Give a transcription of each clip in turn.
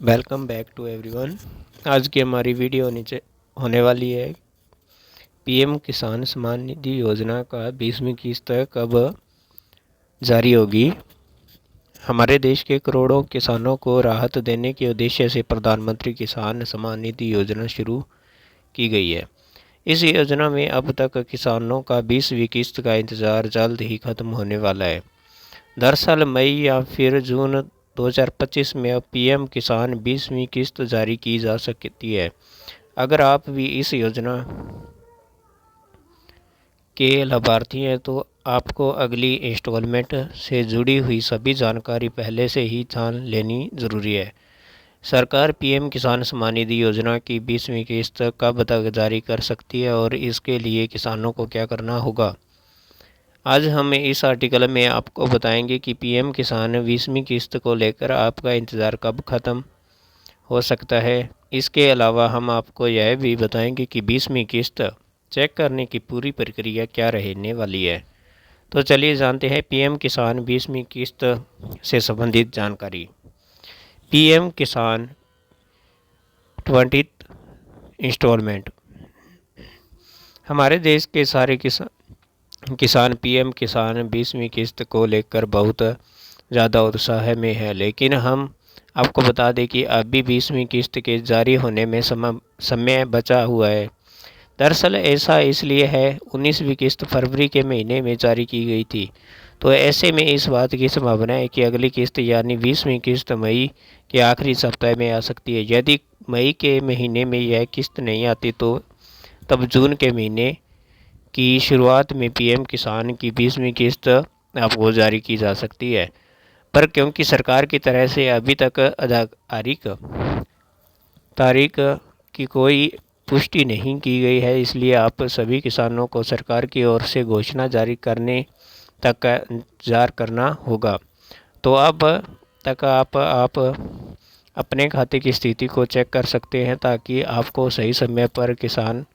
Welcome back to everyone. आज की हमारी वीडियो नीचे होने वाली है पीएम किसान सम्मान निधि योजना का 20वीं किस्त कब जारी होगी। हमारे देश के करोड़ों किसानों को राहत देने के उद्देश्य से प्रधानमंत्री किसान सम्मान निधि योजना शुरू की गई है। इस योजना में अब तक किसानों का 20वीं किस्त का इंतज़ार जल्द ही खत्म होने वाला है। दरअसल मई या फिर जून 2025 में अब पीएम किसान 20वीं किस्त जारी की जा सकती है। अगर आप भी इस योजना के लाभार्थी हैं तो आपको अगली इंस्टॉलमेंट से जुड़ी हुई सभी जानकारी पहले से ही जान लेनी ज़रूरी है। सरकार पीएम किसान सम्मान निधि योजना की 20वीं किस्त कब तक जारी कर सकती है और इसके लिए किसानों को क्या करना होगा। आज हम इस आर्टिकल में आपको बताएंगे कि पीएम किसान 20वीं किस्त को लेकर आपका इंतज़ार कब ख़त्म हो सकता है। इसके अलावा हम आपको यह भी बताएंगे कि 20वीं किस्त चेक करने की पूरी प्रक्रिया क्या रहने वाली है। तो चलिए जानते हैं पीएम किसान 20वीं किस्त से संबंधित जानकारी। पीएम किसान 20 इंस्टॉलमेंट। हमारे देश के सारे किसान पीएम किसान 20वीं किस्त को लेकर बहुत ज़्यादा उत्साह में है, लेकिन हम आपको बता दें कि अभी 20वीं किस्त के जारी होने में समय बचा हुआ है। दरअसल ऐसा इसलिए है 19वीं किस्त फरवरी के महीने में जारी की गई थी, तो ऐसे में इस बात की संभावना है कि अगली किस्त यानी 20वीं किस्त मई के आखिरी सप्ताह में आ सकती है। यदि मई के महीने में यह किस्त नहीं आती तो तब जून के महीने की शुरुआत में पीएम किसान की 20वीं किस्त आपको जारी की जा सकती है। पर क्योंकि सरकार की तरह से अभी तक आधिकारिक तारीख की कोई पुष्टि नहीं की गई है, इसलिए आप सभी किसानों को सरकार की ओर से घोषणा जारी करने तक का इंतजार करना होगा। तो अब तक आप अपने खाते की स्थिति को चेक कर सकते हैं ताकि आपको सही समय पर किसान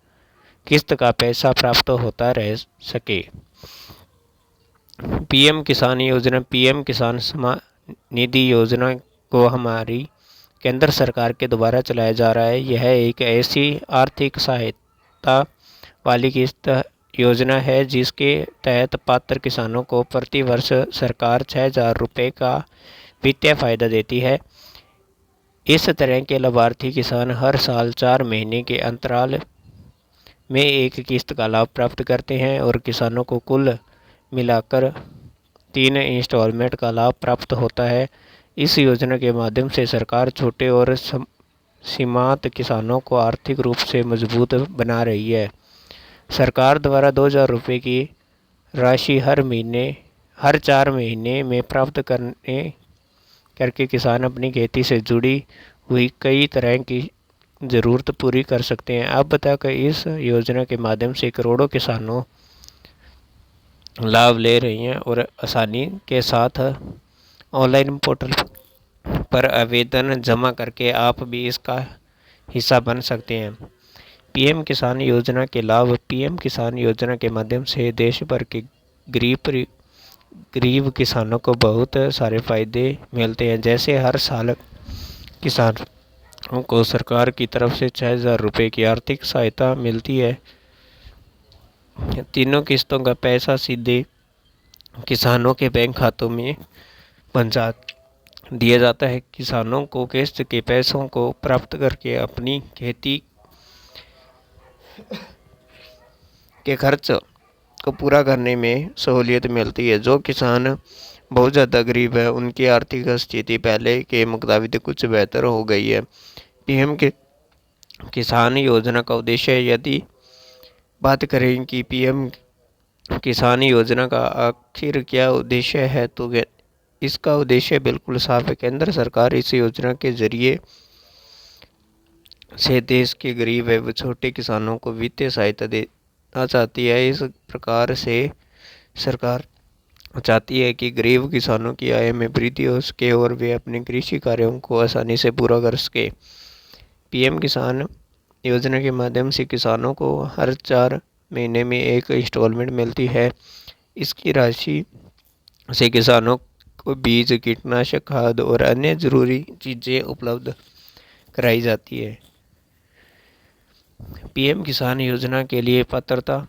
किस्त का पैसा प्राप्त होता रह सके। पीएम किसान योजना। पीएम किसान सम्मान निधि योजना को हमारी केंद्र सरकार के द्वारा चलाया जा रहा है। यह एक ऐसी आर्थिक सहायता वाली किस्त योजना है जिसके तहत पात्र किसानों को प्रति वर्ष सरकार 6,000 रुपये का वित्तीय फायदा देती है। इस तरह के लाभार्थी किसान हर साल 4 महीने के अंतराल में एक किस्त का लाभ प्राप्त करते हैं और किसानों को कुल मिलाकर 3 इंस्टॉलमेंट का लाभ प्राप्त होता है। इस योजना के माध्यम से सरकार छोटे और सीमांत किसानों को आर्थिक रूप से मजबूत बना रही है। सरकार द्वारा 2,000 रुपये की राशि हर 4 महीने में प्राप्त करके किसान अपनी खेती से जुड़ी हुई कई तरह की ज़रूरत पूरी कर सकते हैं। अब तक इस योजना के माध्यम से करोड़ों किसानों लाभ ले रही हैं और आसानी के साथ ऑनलाइन पोर्टल पर आवेदन जमा करके आप भी इसका हिस्सा बन सकते हैं। पीएम किसान योजना के लाभ। पीएम किसान योजना के माध्यम से देश भर के गरीब किसानों को बहुत सारे फायदे मिलते हैं, जैसे हर साल किसानों को सरकार की तरफ से 6,000 रुपये की आर्थिक सहायता मिलती है। तीनों किस्तों का पैसा सीधे किसानों के बैंक खातों में पहुंचा दिया जाता है। किसानों को किस्त के पैसों को प्राप्त करके अपनी खेती के खर्च को पूरा करने में सहूलियत मिलती है। जो किसान बहुत ज़्यादा गरीब है उनकी आर्थिक स्थिति पहले के मुताबिक कुछ बेहतर हो गई है। पीएम के किसान योजना का उद्देश्य। यदि बात करें कि पीएम किसान योजना का आखिर क्या उद्देश्य है तो इसका उद्देश्य बिल्कुल साफ है। केंद्र सरकार इस योजना के जरिए से देश के गरीब एवं छोटे किसानों को वित्तीय सहायता देना चाहती है। इस प्रकार से सरकार चाहती है कि गरीब किसानों की आय में वृद्धि हो सके और वे अपने कृषि कार्यों को आसानी से पूरा कर सके। पीएम किसान योजना के माध्यम से किसानों को हर 4 महीने में एक इंस्टॉलमेंट मिलती है। इसकी राशि से किसानों को बीज, कीटनाशक, खाद और अन्य जरूरी चीज़ें उपलब्ध कराई जाती है। पीएम किसान योजना के लिए पात्रता।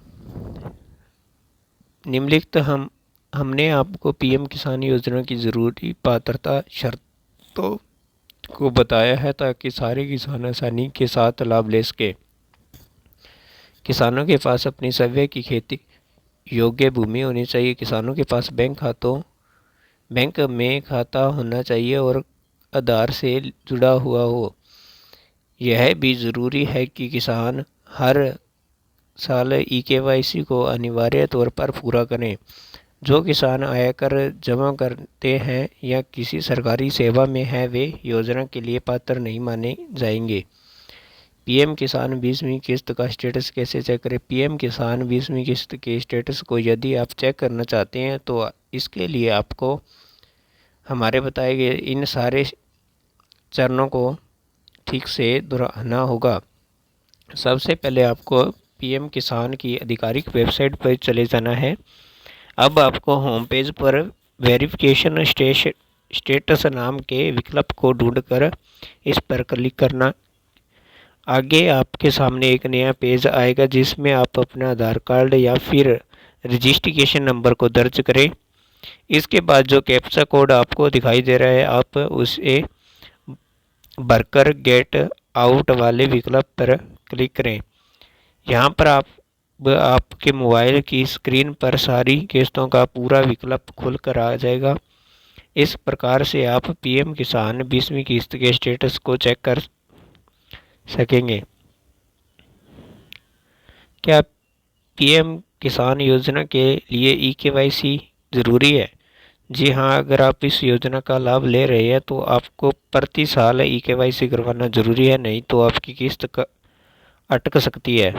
निम्नलिखित हमने आपको पीएम किसान योजना की जरूरी पात्रता शर्तों को बताया है ताकि सारे किसान आसानी के साथ लाभ ले सके। किसानों के पास अपनी सब्जी की खेती योग्य भूमि होनी चाहिए। किसानों के पास बैंक में खाता होना चाहिए और आधार से जुड़ा हुआ हो। यह भी ज़रूरी है कि किसान हर साल ई-केवाईसी को अनिवार्य तौर पर पूरा करें। जो किसान आयकर जमा करते हैं या किसी सरकारी सेवा में हैं वे योजना के लिए पात्र नहीं माने जाएंगे। पीएम किसान 20वीं किस्त का स्टेटस कैसे चेक करें? पीएम किसान 20वीं किस्त के स्टेटस को यदि आप चेक करना चाहते हैं तो इसके लिए आपको हमारे बताए गए इन सारे चरणों को ठीक से दोहराना होगा। सबसे पहले आपको पीएम किसान की आधिकारिक वेबसाइट पर चले जाना है। अब आपको होम पेज पर वेरिफिकेशन स्टेटस नाम के विकल्प को ढूंढकर इस पर क्लिक करना। आगे आपके सामने एक नया पेज आएगा जिसमें आप अपना आधार कार्ड या फिर रजिस्ट्रेशन नंबर को दर्ज करें। इसके बाद जो कैप्चा कोड आपको दिखाई दे रहा है आप उसे भरकर गेट आउट वाले विकल्प पर क्लिक करें। यहाँ पर आपके मोबाइल की स्क्रीन पर सारी किस्तों का पूरा विकल्प खुल कर आ जाएगा। इस प्रकार से आप पीएम किसान 20वीं किस्त के स्टेटस को चेक कर सकेंगे। क्या पीएम किसान योजना के लिए ई-केवाईसी ज़रूरी है? जी हाँ, अगर आप इस योजना का लाभ ले रहे हैं तो आपको प्रति साल ई-केवाईसी करवाना ज़रूरी है, नहीं तो आपकी किस्त अटक सकती है।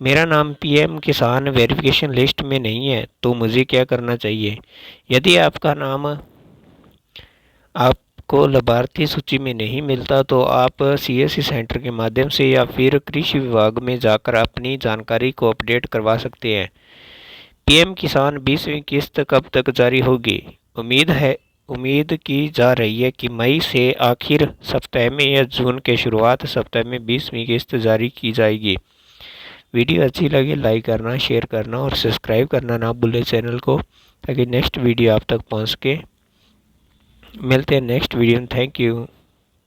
मेरा नाम पीएम किसान वेरिफिकेशन लिस्ट में नहीं है तो मुझे क्या करना चाहिए? यदि आपका नाम आपको लाभार्थी सूची में नहीं मिलता तो आप सीएससी सेंटर के माध्यम से या फिर कृषि विभाग में जाकर अपनी जानकारी को अपडेट करवा सकते हैं। पीएम किसान 20वीं किस्त कब तक जारी होगी? उम्मीद की जा रही है कि मई से आखिर सप्ताह में या जून के शुरुआत सप्ताह में 20वीं किस्त जारी की जाएगी। वीडियो अच्छी लगे लाइक करना, शेयर करना और सब्सक्राइब करना ना भूलें चैनल को, ताकि नेक्स्ट वीडियो आप तक पहुंच सके। मिलते हैं नेक्स्ट वीडियो में। Thank you.